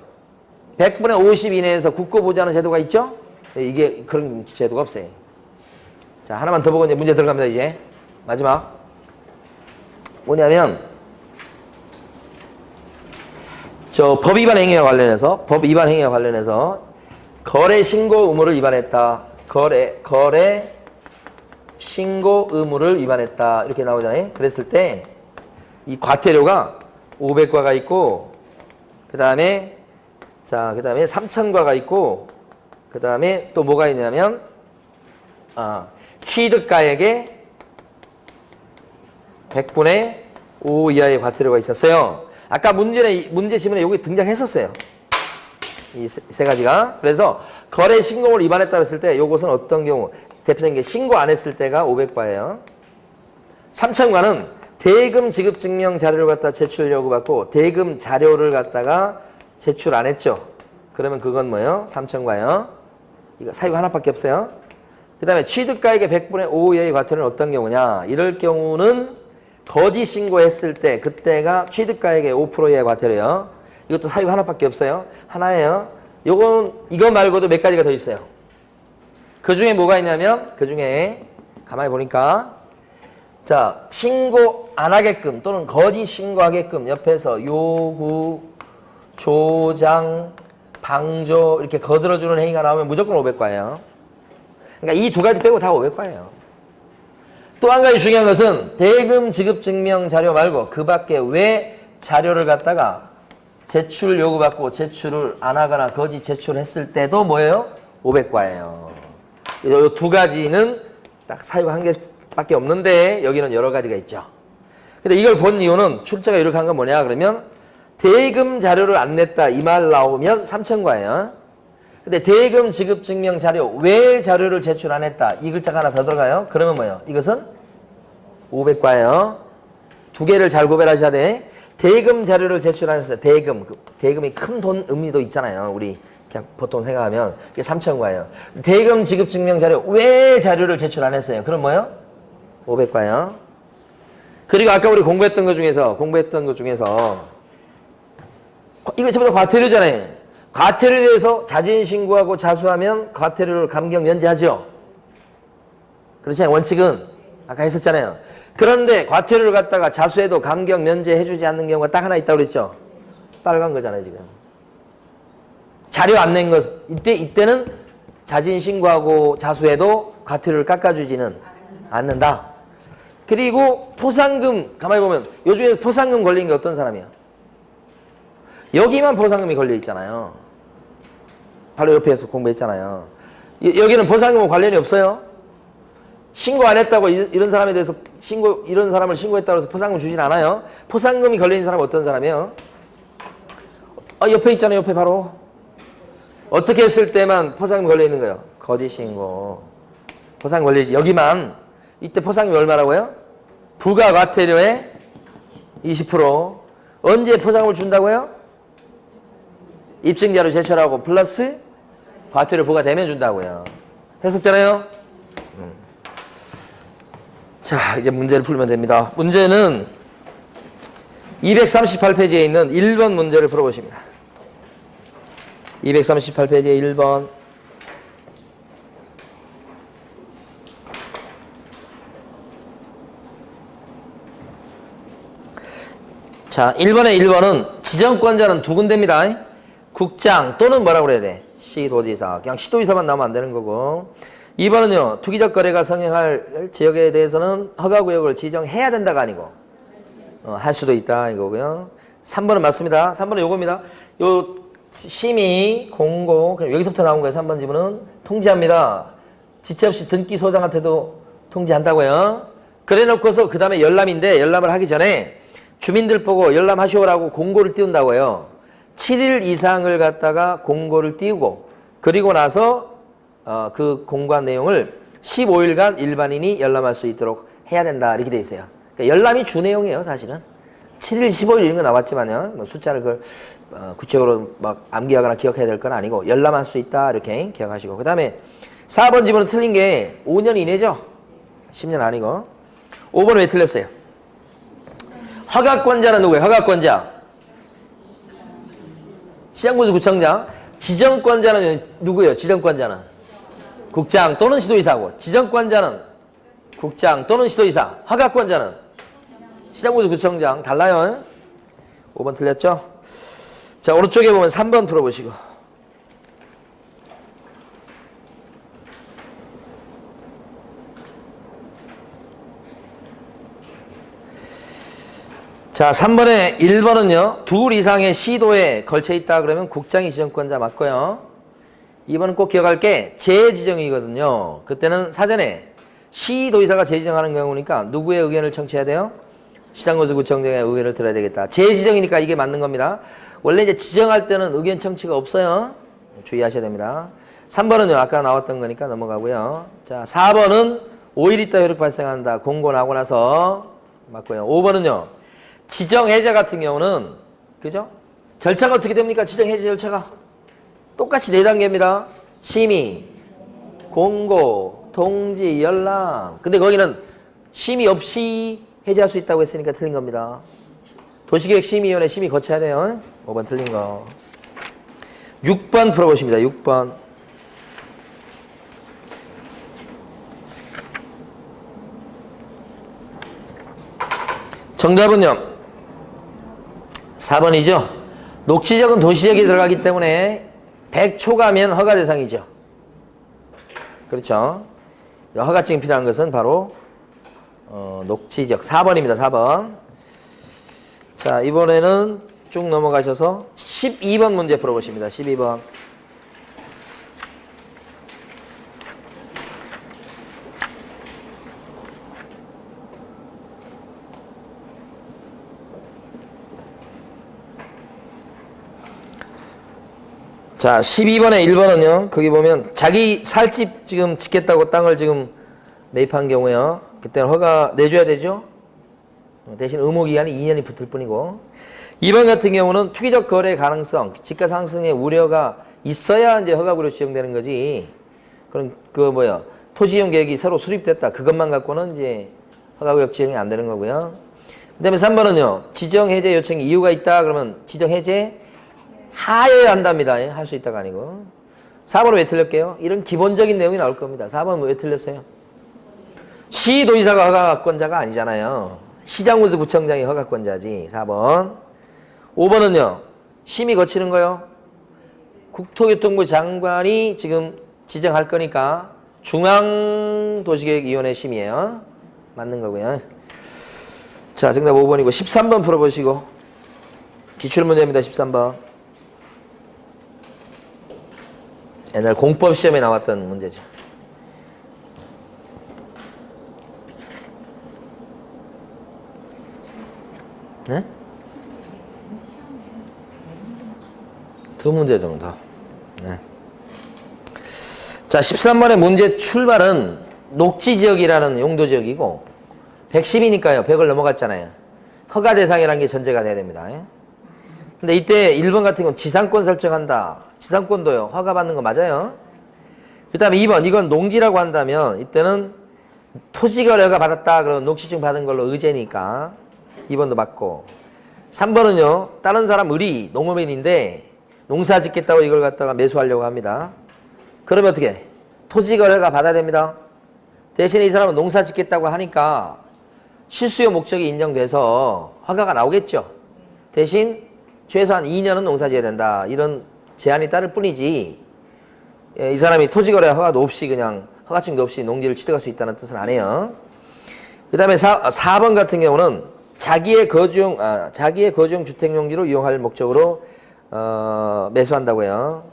100분의 50 이내에서 국고 보조하는 제도가 있죠? 이게 그런 제도가 없어요. 자, 하나만 더 보고 이제 문제 들어갑니다, 이제. 마지막. 뭐냐면, 법 위반 행위와 관련해서, 거래 신고 의무를 위반했다. 거래 신고 의무를 위반했다. 이렇게 나오잖아요. 그랬을 때, 이 과태료가 500과가 있고, 그 다음에 3,000과가 있고, 그 다음에 또 뭐가 있냐면 취득가액의 100분의 5 이하의 과태료가 있었어요. 아까 문제 지문에 여기 등장했었어요. 이 세 가지가. 그래서 거래 신고를 위반했다 했을 때 요것은 어떤 경우? 대표적인 게 신고 안 했을 때가 500과예요. 3,000과는 대금 지급 증명 자료를 갖다 제출 요구받고 대금 자료를 갖다가 제출 안 했죠. 그러면 그건 뭐예요? 3,000과요. 이거 사유가 하나밖에 없어요. 그 다음에 취득가액의 100분의 5 이하의 과태료는 어떤 경우냐? 이럴 경우는 거짓 신고했을 때 그때가 취득가액의 5% 이하의 과태료예요. 이것도 사유가 하나밖에 없어요. 하나예요. 이거 말고도 몇 가지가 더 있어요. 그 중에 뭐가 있냐면 그 중에 가만히 보니까 자, 신고 안 하게끔 또는 거짓 신고하게끔 옆에서 요구, 조장, 방조 이렇게 거들어주는 행위가 나오면 무조건 500과예요. 그러니까 이 두 가지 빼고 다 500과예요. 또 한 가지 중요한 것은 대금 지급 증명 자료 말고 그 밖에 왜 자료를 갖다가 제출 요구받고 제출을 안 하거나 거짓 제출했을 때도 뭐예요? 500과예요. 이 두 가지는 딱 사유가 한 개밖에 없는데 여기는 여러 가지가 있죠. 근데 이걸 본 이유는 출제가 이렇게 한 건 뭐냐 그러면 대금 자료를 안 냈다 이 말 나오면 3,000과예요. 근데 대금 지급 증명 자료 왜 자료를 제출 안 했다 이 글자가 하나 더 들어가요. 그러면 뭐예요? 이것은 500과예요. 두 개를 잘 구별하셔야 돼. 대금 자료를 제출 안 했어요. 대금이 큰 돈 의미도 있잖아요. 우리 그냥 보통 생각하면 이게 3,000과예요. 대금 지급 증명 자료 왜 자료를 제출 안 했어요? 그럼 뭐예요? 500과예요. 그리고 아까 우리 공부했던 것 중에서 이거 전부 다 과태료잖아요. 과태료에 대해서 자진 신고하고 자수하면 과태료를 감경 면제하죠. 그렇지 않아요? 원칙은 아까 했었잖아요. 그런데 과태료를 갖다가 자수해도 감경 면제해주지 않는 경우가 딱 하나 있다고 그랬죠. 빨간 거잖아요 지금. 자료 안 낸 것 이때는 자진 신고하고 자수해도 과태료를 깎아주지는 않는다. 그리고 포상금 가만히 보면 요즘에 포상금 걸린 게 어떤 사람이야? 여기만 포상금이 걸려 있잖아요. 바로 옆에서 공부했잖아요. 여기는 포상금은 관련이 없어요. 신고 안 했다고 이런 사람에 대해서 이런 사람을 신고했다고 해서 포상금 주진 않아요. 포상금이 걸려 있는 사람은 어떤 사람이에요? 옆에 있잖아요. 옆에 바로. 어떻게 했을 때만 포상금 걸려 있는 거예요? 거짓 신고. 포상금 걸리지. 여기만. 이때 포상금이 얼마라고요? 부가과태료의 20%. 언제 포상금을 준다고요? 입증자료 제출하고 플러스 과태료 부과되면 준다고요. 했었잖아요. 자, 이제 문제를 풀면 됩니다. 문제는 238페이지에 있는 1번 문제를 풀어보십니다. 238페이지에 1번. 자, 1번은 지정권자는 두 군데입니다. 국장 또는 뭐라고 그래야 돼? 시도지사. 그냥 시도지사만 나오면 안 되는 거고. 2번은요. 투기적 거래가 성행할 지역에 대해서는 허가구역을 지정해야 된다가 아니고 할 수도 있다 이거고요. 3번은 맞습니다. 3번은 요겁니다. 요 심의, 공고 여기서부터 나온 거예요. 3번 지문은 통지합니다. 지체 없이 등기 소장한테도 통지한다고요. 그래 놓고서 그 다음에 열람인데 열람을 하기 전에 주민들 보고 열람하시오라고 공고를 띄운다고요. 7일 이상을 갖다가 공고를 띄우고 그리고 나서 그 공고한 내용을 15일간 일반인이 열람할 수 있도록 해야 된다 이렇게 돼 있어요. 그러니까 열람이 주 내용이에요. 사실은 7일, 15일 이런 거 나왔지만요. 뭐 숫자를 그걸 구체적으로 막 암기하거나 기억해야 될 건 아니고 열람할 수 있다 이렇게 기억하시고 그 다음에 4번 지문은 틀린 게 5년 이내죠. 10년 아니고. 5번은 왜 틀렸어요? 허가권자는 누구예요? 허가권자. 시장군수구청장. 지정권자는 누구예요? 지정권자는 국장 또는 시도지사고 지정권자는 국장 또는 시도지사. 허가권자는 시장군수구청장. 달라요. 5번 틀렸죠? 자, 오른쪽에 보면 3번 풀어보시고. 자, 3번에 1번은요. 둘 이상의 시도에 걸쳐 있다 그러면 국장이 지정권자 맞고요. 2번은 꼭 기억할 게 재지정이거든요. 그때는 사전에 시도의사가 재지정하는 경우니까 누구의 의견을 청취해야 돼요? 시장군수구청장의 의견을 들어야 되겠다. 재지정이니까 이게 맞는 겁니다. 원래 이제 지정할 때는 의견 청취가 없어요. 주의하셔야 됩니다. 3번은요. 아까 나왔던 거니까 넘어가고요. 자, 4번은 5일 있다 효력 발생한다. 공고 나고 나서 맞고요. 5번은요. 지정 해제 같은 경우는 그죠? 절차가 어떻게 됩니까? 지정 해제 절차가 똑같이 4단계입니다. 심의, 공고, 통지, 연락. 근데 거기는 심의 없이 해제할 수 있다고 했으니까 틀린 겁니다. 도시계획심의위원회 심의 거쳐야 돼요. 5번 틀린 거. 6번 풀어보십니다. 6번. 정답은요. 4번이죠. 녹지적은 도시적이 들어가기 때문에 100초가면 허가 대상이죠. 그렇죠. 허가증이 필요한 것은 바로 녹지적. 4번입니다. 4번. 자, 이번에는 쭉 넘어가셔서 12번 문제 풀어보십니다. 12번. 자, 12번에 1번은요. 거기 보면 자기 살집 지금 짓겠다고 땅을 지금 매입한 경우에요. 그때는 허가 내줘야 되죠. 대신 의무기간이 2년이 붙을 뿐이고. 2번 같은 경우는 투기적 거래 가능성, 지가 상승의 우려가 있어야 이제 허가구로 지정되는 거지. 그럼 토지 이용 계획이 새로 수립됐다. 그것만 갖고는 이제 허가구역 지정이 안 되는 거고요. 그다음에 3번은요. 지정 해제 요청 이유가 있다. 그러면 지정 해제 하여야 한답니다. 할 수 있다가 아니고. 4번은 왜 틀렸게요? 이런 기본적인 내용이 나올 겁니다. 4번은 왜 틀렸어요? 시도지사가 허가권자가 아니잖아요. 시장군수구청장이 허가권자지. 4번. 5번은요. 심의 거치는 거요. 국토교통부 장관이 지금 지정할 거니까 중앙도시계획위원회 심의예요. 맞는 거고요. 자, 정답 5번이고 13번 풀어보시고. 기출문제입니다. 13번. 옛날 공법시험에 나왔던 문제죠. 네? 2문제 정도. 네. 자, 13번의 문제 출발은 녹지지역이라는 용도지역이고 110이니까요. 100을 넘어갔잖아요. 허가 대상이라는 게 전제가 돼야 됩니다. 근데 이때 1번 같은 경우는 지상권 설정한다. 지상권도요. 허가받는 거 맞아요. 그 다음에 2번. 이건 농지라고 한다면 이때는 토지거래가 받았다. 그러면 녹지증 받은 걸로 의제니까 2번도 맞고. 3번은요. 다른 사람 의리 농업인인데 농사 짓겠다고 이걸 갖다가 매수하려고 합니다. 그러면 어떻게 해? 토지거래가 받아야 됩니다. 대신에 이 사람은 농사 짓겠다고 하니까 실수요 목적이 인정돼서 허가가 나오겠죠. 대신 최소한 2년은 농사 지어야 된다. 이런 제한이 따를 뿐이지 이 사람이 토지거래 허가도 없이 그냥 허가증도 없이 농지를 취득할 수 있다는 뜻은 아니에요. 그 다음에 4번 같은 경우는 자기의 거주용 주택용지로 이용할 목적으로 매수한다고 해요.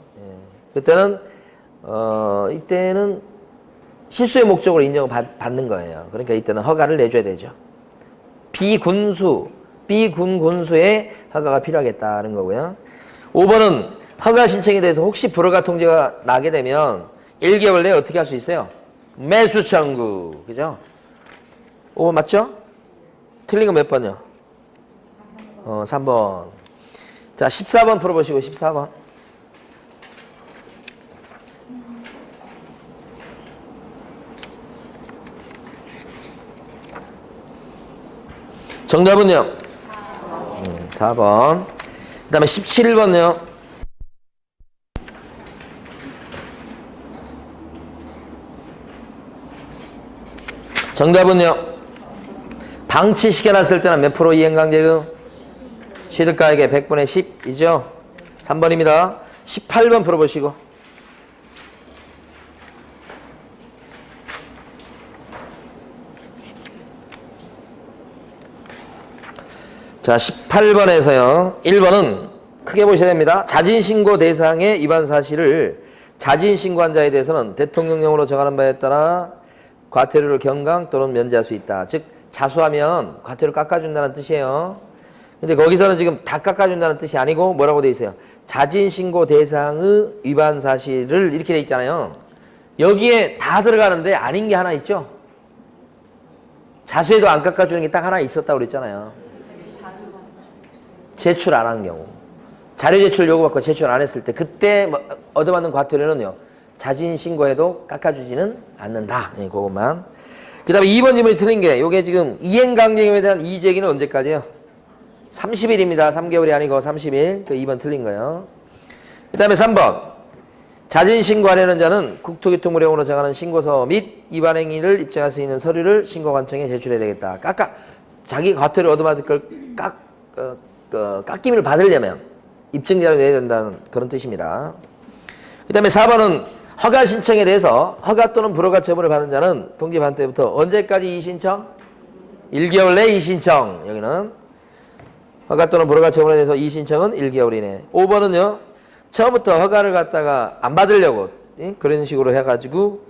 그때는 이때는 실수의 목적으로 인정을 받는 거예요. 그러니까 이때는 허가를 내줘야 되죠. 비군군수의 허가가 필요하겠다는 거고요. 5번은 허가 신청에 대해서 혹시 불허가 통지가 나게 되면 1개월 내에 어떻게 할 수 있어요? 매수 청구. 그죠? 5번 맞죠? 틀린 거 몇 번이요? 3번. 자, 14번 풀어보시고 14번. 정답은요? 4번. 그 다음에 17번요. 정답은요? 방치시켜놨을 때는 몇 프로 이행강제금? 취득가액의 100분의 10이죠? 3번입니다. 18번 풀어보시고. 자, 18번에서요. 1번은 크게 보셔야 됩니다. 자진신고 대상의 위반 사실을 자진 신고한 자에 대해서는 대통령령으로 정하는 바에 따라 과태료를 경강 또는 면제할 수 있다. 즉 자수하면 과태료 깎아준다는 뜻이에요. 근데 거기서는 지금 다 깎아준다는 뜻이 아니고 뭐라고 돼 있어요? 자진 신고 대상의 위반 사실을 이렇게 돼 있잖아요. 여기에 다 들어가는데 아닌 게 하나 있죠? 자수해도 안 깎아주는 게 딱 하나 있었다고 그랬잖아요. 제출 안 한 경우. 자료 제출 요구받고 제출 안 했을 때 그때 얻어맞는 과태료는요. 자진 신고해도 깎아주지는 않는다. 네, 그것만. 그 다음에 2번 질문이 틀린 게 요게 지금 이행강제임에 대한 이의제기는 언제까지요? 30일입니다. 3개월이 아니고 30일. 그 2번 틀린 거예요. 그 다음에 3번. 자진 신고하려는 자는 국토교통부령으로 정하는 신고서 및 위반 행위를 입증할 수 있는 서류를 신고관청에 제출해야 되겠다. 자기 과태료 얻어맞을 걸 깎임을 받으려면 입증자료 내야 된다는 그런 뜻입니다. 그 다음에 4번은 허가 신청에 대해서 허가 또는 불허가 처분을 받은 자는 통지반 때부터 언제까지 이의신청? 1개월 내 이의신청. 여기는 허가 또는 불허가 처분에 대해서 이의신청은 1개월 이내. 5번은요. 처음부터 허가를 갖다가 안 받으려고 그런 식으로 해가지고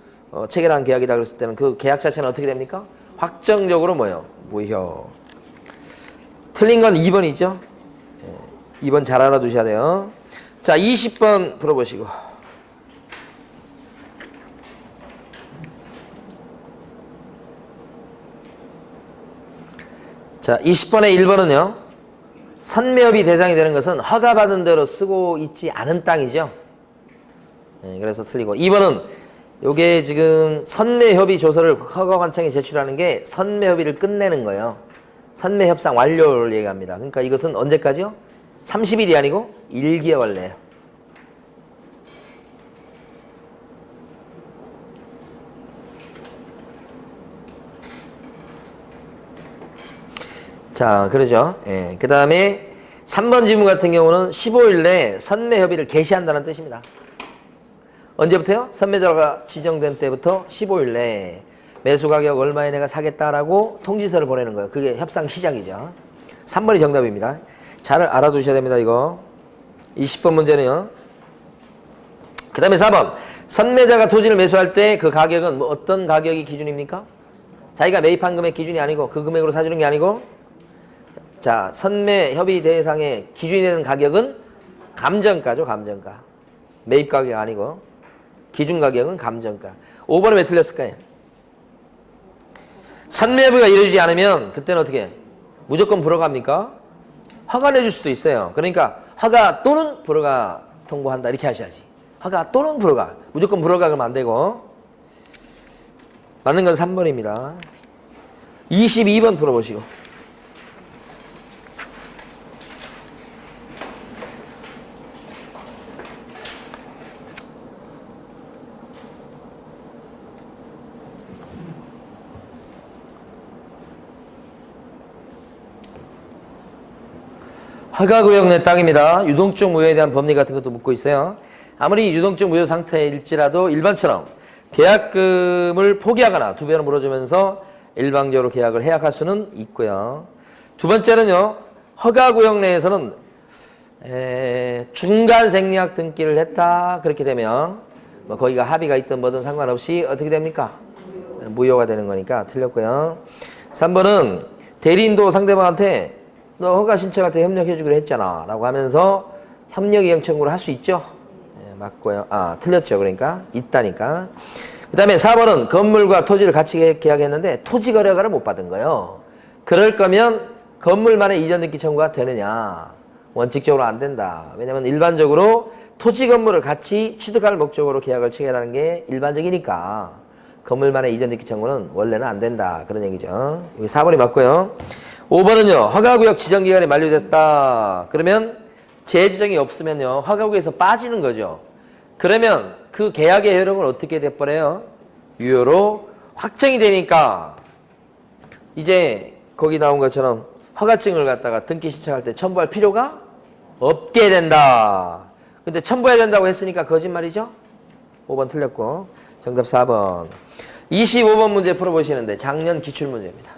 체결한 계약이다 그랬을 때는 그 계약 자체는 어떻게 됩니까? 확정적으로 뭐요? 무효. 틀린 건 2번이죠. 2번 잘 알아두셔야 돼요. 자, 20번 풀어보시고. 자, 20번의 1번은요. 선매업이 대상이 되는 것은 허가받은 대로 쓰고 있지 않은 땅이죠. 네, 그래서 틀리고. 2번은 요게 지금 선매협의 조서를 허가관청에 제출하는 게 선매협의를 끝내는 거예요. 선매협상 완료를 얘기합니다. 그러니까 이것은 언제까지요? 30일이 아니고 1개월 내요. 자, 그러죠. 예. 그 다음에 3번 질문 같은 경우는 15일 내에 선매협의를 개시한다는 뜻입니다. 언제부터요? 선매자가 지정된 때부터 15일 내에 매수가격 얼마에 내가 사겠다라고 통지서를 보내는 거예요. 그게 협상 시작이죠. 3번이 정답입니다. 잘 알아두셔야 됩니다. 이거 20번 문제는요. 그 다음에 4번 선매자가 토지를 매수할 때 그 가격은 뭐 어떤 가격이 기준입니까? 자기가 매입한 금액 기준이 아니고 그 금액으로 사주는 게 아니고, 자, 선매 협의 대상의 기준이 되는 가격은 감정가죠. 감정가. 매입 가격 아니고 기준 가격은 감정가. 5번은 왜 틀렸을까요? 선매 협의가 이루어지지 않으면 그때는 어떻게 무조건 불허가입니까? 허가 내줄 수도 있어요. 그러니까 허가 또는 불허가 통보한다 이렇게 하셔야지. 허가 또는 불허가. 무조건 불허가 그러면 안 되고. 맞는 건 3번입니다. 22번 풀어보시고. 허가구역 내 땅입니다. 유동적 무효에 대한 법리 같은 것도 묻고 있어요. 아무리 유동적 무효 상태일지라도 일반처럼 계약금을 포기하거나 2배로 물어주면서 일방적으로 계약을 해약할 수는 있고요. 두 번째는요. 허가구역 내에서는 중간 생략 등기를 했다. 그렇게 되면 뭐 거기가 합의가 있든 뭐든 상관없이 어떻게 됩니까? 무효가 되는 거니까 틀렸고요. 3번은 대리인도 상대방한테 너 허가 신청할 때 협력해주기로 했잖아 라고 하면서 협력 이행 청구를 할 수 있죠. 맞고요. 아, 틀렸죠. 그러니까 있다니까. 그 다음에 4번은 건물과 토지를 같이 계약했는데 토지거래가를 못 받은 거예요. 그럴 거면 건물만의 이전 등기 청구가 되느냐? 원칙적으로 안 된다. 왜냐면 일반적으로 토지 건물을 같이 취득할 목적으로 계약을 체결하는 게 일반적이니까 건물만의 이전 등기 청구는 원래는 안 된다. 그런 얘기죠. 여기 4번이 맞고요. 5번은요. 허가구역 지정기간이 만료됐다. 그러면 재지정이 없으면요. 허가구역에서 빠지는 거죠. 그러면 그 계약의 효력은 어떻게 돼버려요? 유효로 확정이 되니까 이제 거기 나온 것처럼 허가증을 갖다가 등기 신청할 때 첨부할 필요가 없게 된다. 근데 첨부해야 된다고 했으니까 거짓말이죠? 5번 틀렸고 정답 4번. 25번 문제 풀어보시는데 작년 기출문제입니다.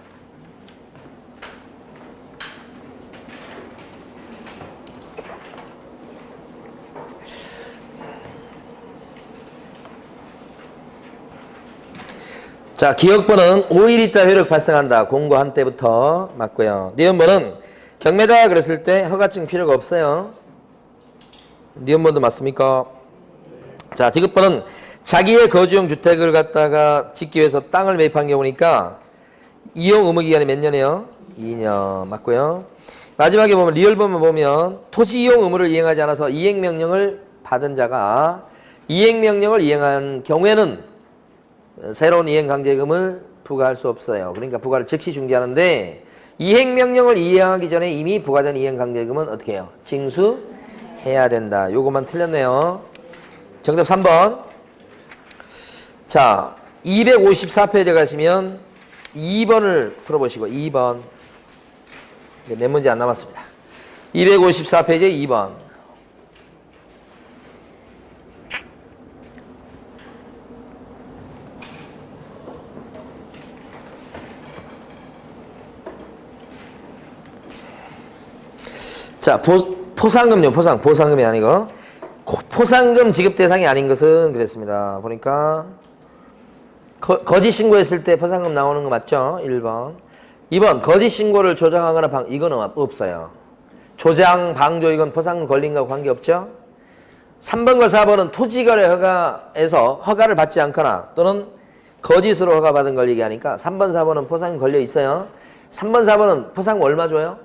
자, 기억번은 5일 있다 효력 발생한다. 공고한 때부터 맞고요. 니은번은 경매다 그랬을 때 허가증 필요가 없어요. 니은번도 맞습니까? 자, 디귿번은 자기의 거주용 주택을 갖다가 짓기 위해서 땅을 매입한 경우니까 이용 의무 기간이 몇 년이에요? 2년 맞고요. 마지막에 보면 리얼번만 보면 토지 이용 의무를 이행하지 않아서 이행명령을 받은 자가 이행명령을 이행한 경우에는 새로운 이행강제금을 부과할 수 없어요. 그러니까 부과를 즉시 중지하는데 이행명령을 이행하기 전에 이미 부과된 이행강제금은 어떻게 해요? 징수해야 된다. 요것만 틀렸네요. 정답 3번. 자, 254페이지 가시면 2번을 풀어보시고 2번. 몇 문제 안 남았습니다. 254페이지 2번. 자, 포상금요. 보상금이 아니고 포상금 지급 대상이 아닌 것은 그랬습니다. 보니까 거짓 신고했을 때 포상금 나오는 거 맞죠? 1번. 2번 거짓 신고를 조장하거나 이거는 없어요. 조장, 방조 이건 포상금 걸린 거하고 관계없죠? 3번과 4번은 토지거래 허가에서 허가를 받지 않거나 또는 거짓으로 허가받은 걸 얘기하니까 3번, 4번은 포상금 걸려 있어요. 3번, 4번은 포상금 얼마 줘요?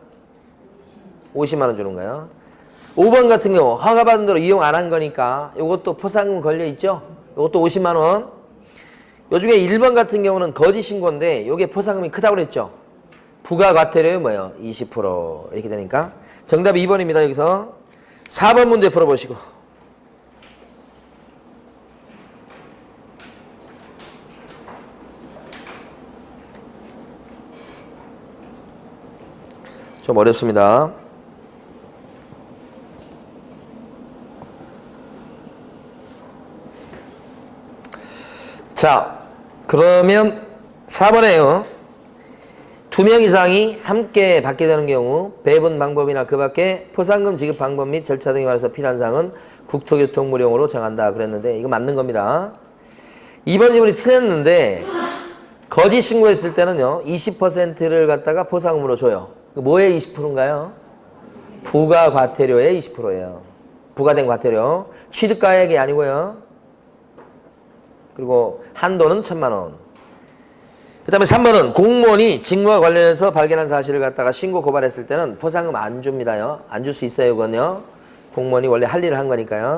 50만 원 주는 거예요. 5번 같은 경우 허가받은 대로 이용 안 한 거니까 이것도 포상금 걸려 있죠? 이것도 50만 원. 요 중에 1번 같은 경우는 거짓 신고인데 이게 포상금이 크다고 그랬죠? 부가과태료에 뭐예요? 20% 이렇게 되니까 정답이 2번입니다. 여기서 4번 문제 풀어보시고 좀 어렵습니다. 자, 그러면 4번에요. 2명 이상이 함께 받게 되는 경우 배분 방법이나 그 밖에 포상금 지급 방법 및 절차 등에 관해서 필요한 사항은 국토교통부령으로 정한다 그랬는데 이거 맞는 겁니다. 2번 지문이 틀렸는데 거짓 신고했을 때는요 20%를 갖다가 포상금으로 줘요. 뭐의 20%인가요? 부가과태료의 20%예요. 부과된 과태료. 취득가액이 아니고요. 그리고 한도는 1,000만 원. 그 다음에 3번은 공무원이 직무와 관련해서 발견한 사실을 갖다가 신고 고발했을 때는 포상금 안 줍니다요. 안 줄 수 있어요. 이건요. 공무원이 원래 할 일을 한 거니까요.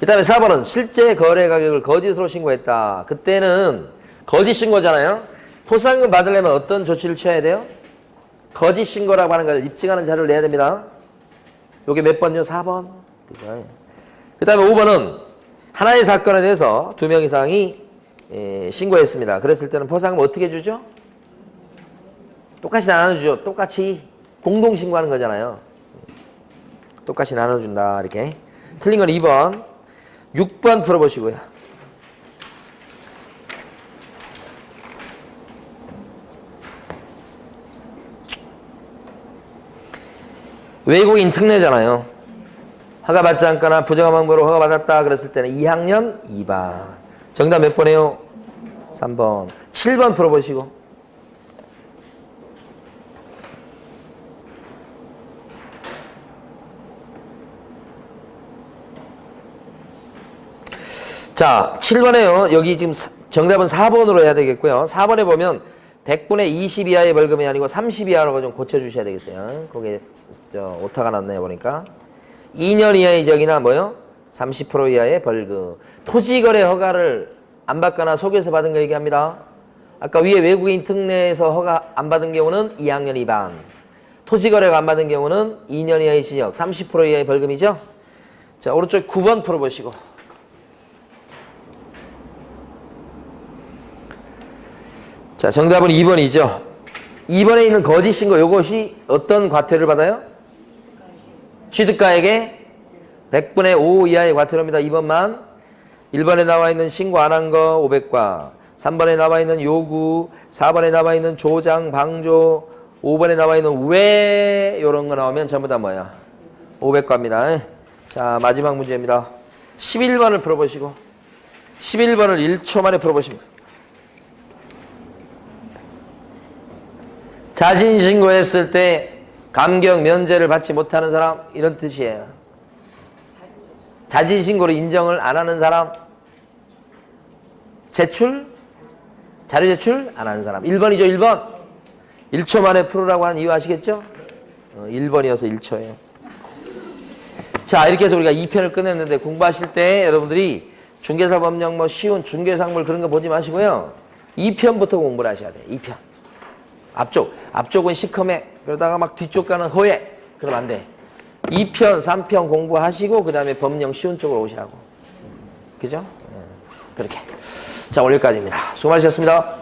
그 다음에 4번은 실제 거래 가격을 거짓으로 신고했다. 그때는 거짓 신고잖아요. 포상금 받으려면 어떤 조치를 취해야 돼요? 거짓 신고라고 하는 걸 입증하는 자료를 내야 됩니다. 요게 몇 번요? 4번. 그죠? 그 다음에 5번은 하나의 사건에 대해서 2명 이상이 신고했습니다. 그랬을 때는 포상금 어떻게 주죠? 똑같이 나눠주죠. 똑같이 공동 신고하는 거잖아요. 똑같이 나눠준다. 이렇게. 틀린 건 2번. 6번 풀어보시고요. 외국인 특례잖아요. 허가받지 않거나 부정한 방법으로 허가받았다 그랬을 때는 2학년 2반. 정답 몇 번이에요? 3번. 7번 풀어보시고. 자, 7번에요. 여기 지금 정답은 4번으로 해야 되겠고요. 4번에 보면 100분의 20 이하의 벌금이 아니고 30 이하로 좀 고쳐주셔야 되겠어요. 거기에 오타가 났네요. 보니까. 2년 이하의 적이나 뭐요? 30% 이하의 벌금. 토지거래 허가를 안 받거나 속여서 받은 거 얘기합니다. 아까 위에 외국인 특례에서 허가 안 받은 경우는 2학년 2반. 토지거래가 안 받은 경우는 2년 이하의 징역, 30% 이하의 벌금이죠. 자, 오른쪽 9번 풀어보시고. 자, 정답은 2번이죠. 2번에 있는 거짓 신고, 이것이 어떤 과태료를 받아요? 취득가액의 100분의 5 이하의 과태료입니다. 2번만. 1번에 나와 있는 신고 안 한 거 500과, 3번에 나와 있는 요구, 4번에 나와 있는 조장, 방조, 5번에 나와 있는 왜 이런 거 나오면 전부 다 뭐야? 500과입니다. 자, 마지막 문제입니다. 11번을 풀어보시고 11번을 1초 만에 풀어보십니다. 자진 신고했을 때 감경 면제를 받지 못하는 사람 이런 뜻이에요. 자진 신고로 인정을 안 하는 사람, 자료 제출 안 하는 사람. 1번이죠, 1번. 1초 만에 풀으라고 한 이유 아시겠죠? 1번이어서 1초예요. 자, 이렇게 해서 우리가 2편을 끝냈는데 공부하실 때 여러분들이 중개사법령 뭐 쉬운 중개상물 그런 거 보지 마시고요. 2편부터 공부를 하셔야 돼요. 2편. 앞쪽은 시커매. 그러다가 막 뒤쪽 가는 허예. 그러면 안 돼. 2편, 3편 공부하시고 그 다음에 법령 쉬운 쪽으로 오시라고. 그죠? 그렇게. 자, 오늘 여기까지입니다. 수고 많으셨습니다.